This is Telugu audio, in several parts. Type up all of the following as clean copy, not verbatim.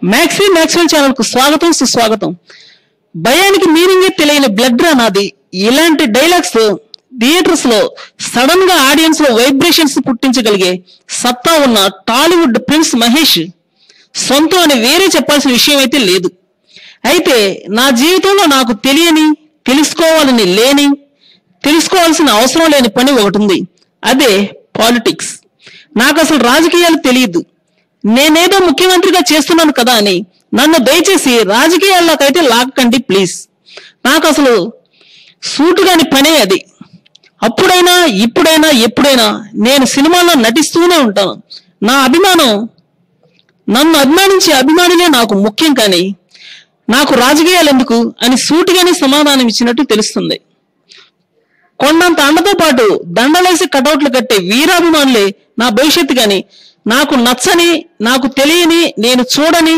మ్యాక్స్వెల్ ఛానల్ కు స్వాగతం సుస్వాగతం. భయానికి మీనింగే తెలియని బ్లడ్ రా నాది. ఇలాంటి డైలాగ్స్ థియేటర్స్ లో సడన్ గా ఆడియన్స్ లో వైబ్రేషన్స్ పుట్టించగలిగే సత్తా ఉన్న టాలీవుడ్ ప్రిన్స్ మహేష్ సొంతం అని వేరే చెప్పాల్సిన విషయం అయితే లేదు. అయితే నా జీవితంలో నాకు తెలియని, తెలుసుకోవాలని లేని, తెలుసుకోవాల్సిన అవసరం లేని పని ఒకటి ఉంది. అదే పాలిటిక్స్. నాకు అసలు రాజకీయాలు తెలియదు. నేనేదో ముఖ్యమంత్రిగా చేస్తున్నాను కదా అని నన్ను దయచేసి రాజకీయాల్లోకైతే లాక్కండి ప్లీజ్. నాకు అసలు సూటుగాని పనే అది. అప్పుడైనా ఇప్పుడైనా ఎప్పుడైనా నేను సినిమాల్లో నటిస్తూనే ఉంటాను. నా అభిమానం, నన్ను అభిమానించే అభిమానులే నాకు ముఖ్యం, కానీ నాకు రాజకీయాలు ఎందుకు అని సూటిగానే సమాధానం ఇచ్చినట్టు తెలుస్తుంది. కొండంత అండతో పాటు దండలేసి కటౌట్లు కట్టే వీరాభిమానులే నా భవిష్యత్తు, కానీ నాకు నచ్చని, నాకు తెలియని, నేను చూడని,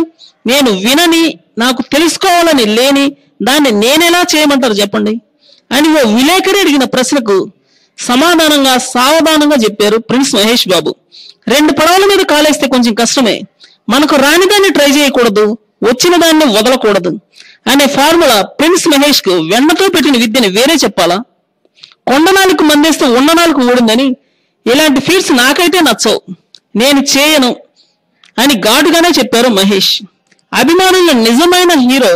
నేను వినని, నాకు తెలుసుకోవాలని లేని దాన్ని నేనెలా చేయమంటారు చెప్పండి అని ఓ విలేకరి అడిగిన ప్రశ్నకు సమాధానంగా సావధానంగా చెప్పారు ప్రిన్స్ మహేష్ బాబు. 2 పడవల మీద కాలేస్తే కొంచెం కష్టమే. మనకు రాని దాన్ని ట్రై చేయకూడదు, వచ్చిన దాన్ని వదలకూడదు అనే ఫార్ములా ప్రిన్స్ మహేష్ కు వెన్నతో పెట్టిన విద్యని వేరే చెప్పాలా? కొండనాలకు మందేస్తే ఉన్ననాలకు ఊడిందని ఇలాంటి ఫీట్స్ నాకైతే నచ్చవు, నేను చేయను అని ఘాటుగానే చెప్పారు మహేష్. అభిమానుల నిజమైన హీరో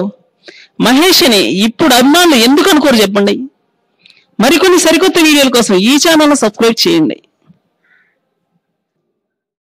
మహేష్ అని ఇప్పుడు అభిమానులు ఎందుకు అనుకోరు చెప్పండి? మరికొన్ని సరికొత్త వీడియోల కోసం ఈ ఛానల్ సబ్స్క్రైబ్ చేయండి.